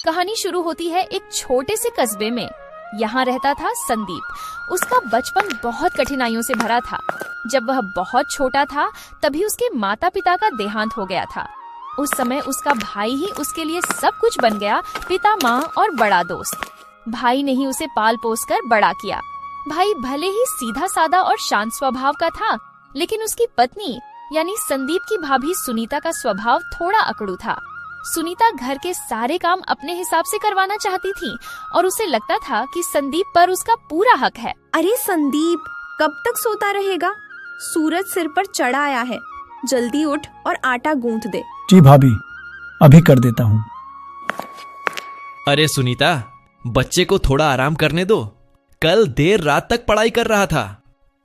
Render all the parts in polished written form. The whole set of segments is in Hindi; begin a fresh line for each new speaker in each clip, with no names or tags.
कहानी शुरू होती है एक छोटे से कस्बे में। यहाँ रहता था संदीप। उसका बचपन बहुत कठिनाइयों से भरा था। जब वह बहुत छोटा था तभी उसके माता पिता का देहांत हो गया था। उस समय उसका भाई ही उसके लिए सब कुछ बन गया, पिता, माँ और बड़ा दोस्त। भाई ने ही उसे पाल पोस कर बड़ा किया। भाई भले ही सीधा सादा और शांत स्वभाव का था, लेकिन उसकी पत्नी यानी संदीप की भाभी सुनीता का स्वभाव थोड़ा अकड़ू था। सुनीता घर के सारे काम अपने हिसाब से करवाना चाहती थी और उसे लगता था कि संदीप पर उसका पूरा हक है।
अरे संदीप, कब तक सोता रहेगा? सूरज सिर पर चढ़ा आया है, जल्दी उठ और आटा गूंथ दे।
जी भाभी, अभी कर देता हूँ।
अरे सुनीता, बच्चे को थोड़ा आराम करने दो। कल देर रात तक पढ़ाई कर रहा था।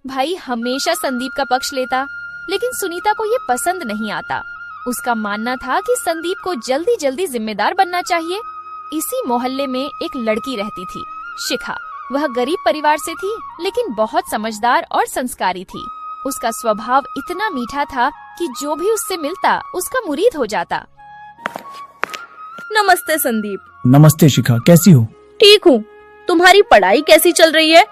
भाई हमेशा संदीप का पक्ष लेता, लेकिन सुनीता को ये पसंद नहीं आता। उसका मानना था कि संदीप को जल्दी जल्दी जिम्मेदार बनना चाहिए। इसी मोहल्ले में एक लड़की रहती थी, शिखा। वह गरीब परिवार से थी, लेकिन बहुत समझदार और संस्कारी थी। उसका स्वभाव इतना मीठा था कि जो भी उससे मिलता उसका मुरीद हो जाता।
नमस्ते संदीप।
नमस्ते शिखा, कैसी हो?
ठीक हूँ। तुम्हारी पढ़ाई कैसी चल रही है?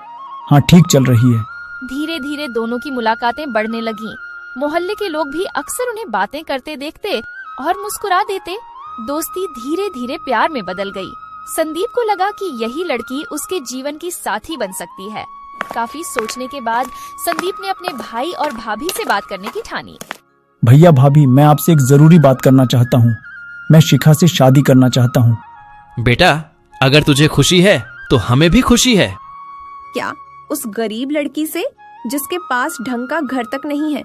हाँ, ठीक चल रही है।
धीरे धीरे दोनों की मुलाकातें बढ़ने लगीं। मोहल्ले के लोग भी अक्सर उन्हें बातें करते देखते और मुस्कुरा देते। दोस्ती धीरे धीरे प्यार में बदल गई। संदीप को लगा कि यही लड़की उसके जीवन की साथी बन सकती है। काफी सोचने के बाद संदीप ने अपने भाई और भाभी से बात करने की ठानी।
भैया भाभी, मैं आपसे एक जरूरी बात करना चाहता हूँ। मैं शिखा से शादी करना चाहता हूँ।
बेटा, अगर तुझे खुशी है तो हमें भी खुशी है।
क्या उस गरीब लड़की से जिसके पास ढंग का घर तक नहीं है?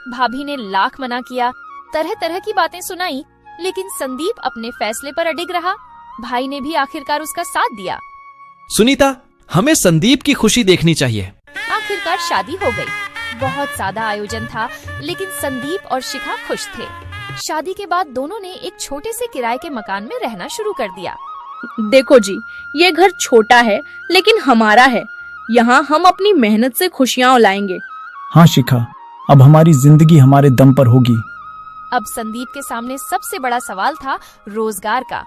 भाभी ने लाख मना किया, तरह तरह की बातें सुनाई, लेकिन संदीप अपने फैसले पर अडिग रहा। भाई ने भी आखिरकार उसका साथ दिया।
सुनीता, हमें संदीप की खुशी देखनी चाहिए।
आखिरकार शादी हो गई। बहुत सादा आयोजन था, लेकिन संदीप और शिखा खुश थे। शादी के बाद दोनों ने एक छोटे से किराए के मकान में रहना शुरू कर दिया।
देखो जी, ये घर छोटा है लेकिन हमारा है। यहाँ हम अपनी मेहनत से खुशियाँ लाएंगे।
हाँ शिखा, अब हमारी जिंदगी हमारे दम पर होगी।
अब संदीप के सामने सबसे बड़ा सवाल था रोजगार का।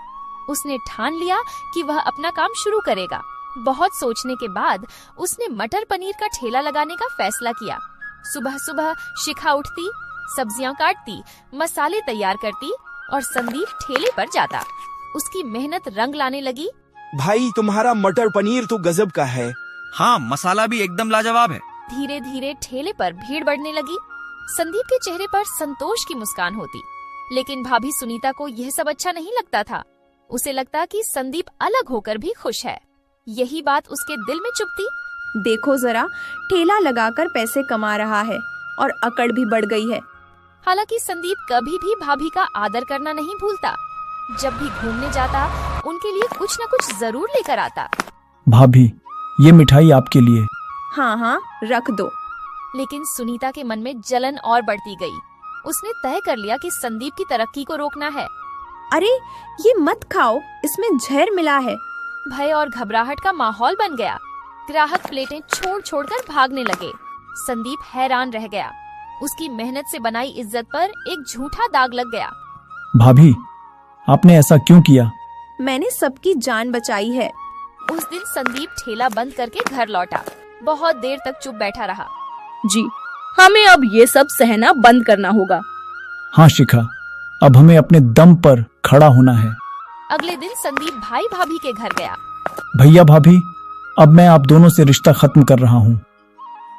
उसने ठान लिया कि वह अपना काम शुरू करेगा। बहुत सोचने के बाद उसने मटर पनीर का ठेला लगाने का फैसला किया। सुबह सुबह शिखा उठती, सब्जियां काटती, मसाले तैयार करती और संदीप ठेले पर जाता। उसकी मेहनत रंग लाने लगी।
भाई, तुम्हारा मटर पनीर तो गजब का है।
हाँ, मसाला भी एकदम लाजवाब है।
धीरे धीरे ठेले पर भीड़ बढ़ने लगी। संदीप के चेहरे पर संतोष की मुस्कान होती, लेकिन भाभी सुनीता को यह सब अच्छा नहीं लगता था। उसे लगता कि संदीप अलग होकर भी खुश है। यही बात उसके दिल में चुभती।
देखो जरा, ठेला लगाकर पैसे कमा रहा है और अकड़ भी बढ़ गई है।
हालांकि संदीप कभी भी भाभी का आदर करना नहीं भूलता। जब भी घूमने जाता, उनके लिए कुछ न कुछ जरूर लेकर आता।
भाभी, ये मिठाई आपके लिए।
हाँ हाँ, रख दो।
लेकिन सुनीता के मन में जलन और बढ़ती गई। उसने तय कर लिया कि संदीप की तरक्की को रोकना है।
अरे ये मत खाओ, इसमें जहर मिला है।
भय और घबराहट का माहौल बन गया। ग्राहक प्लेटें छोड़ छोड़कर भागने लगे। संदीप हैरान रह गया। उसकी मेहनत से बनाई इज्जत पर एक झूठा दाग लग गया।
भाभी, आपने ऐसा क्यों किया?
मैंने सबकी जान बचाई है।
उस दिन संदीप ठेला बंद करके घर लौटा। बहुत देर तक चुप बैठा रहा।
जी, हमें अब ये सब सहना बंद करना होगा।
हाँ शिखा, अब हमें अपने दम पर खड़ा होना है।
अगले दिन संदीप भाई भाभी के घर गया।
भैया भाभी, अब मैं आप दोनों से रिश्ता खत्म कर रहा हूँ।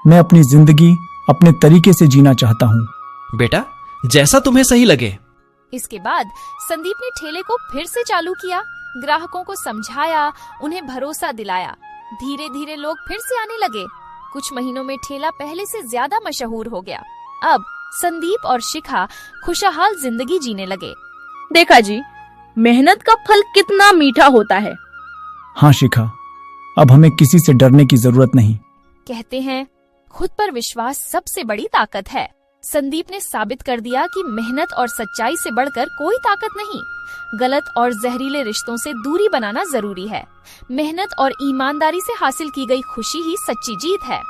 मैं अपनी जिंदगी अपने तरीके से जीना चाहता हूँ।
बेटा, जैसा तुम्हें सही लगे।
इसके बाद संदीप ने ठेले को फिर से चालू किया। ग्राहकों को समझाया, उन्हें भरोसा दिलाया। धीरे धीरे लोग फिर से आने लगे। कुछ महीनों में ठेला पहले से ज्यादा मशहूर हो गया। अब संदीप और शिखा खुशहाल जिंदगी जीने लगे।
देखा जी, मेहनत का फल कितना मीठा होता है।
हाँ शिखा, अब हमें किसी से डरने की जरूरत नहीं।
कहते हैं, खुद पर विश्वास सबसे बड़ी ताकत है। संदीप ने साबित कर दिया कि मेहनत और सच्चाई से बढ़कर कोई ताकत नहीं। गलत और जहरीले रिश्तों से दूरी बनाना जरूरी है। मेहनत और ईमानदारी से हासिल की गई खुशी ही सच्ची जीत है।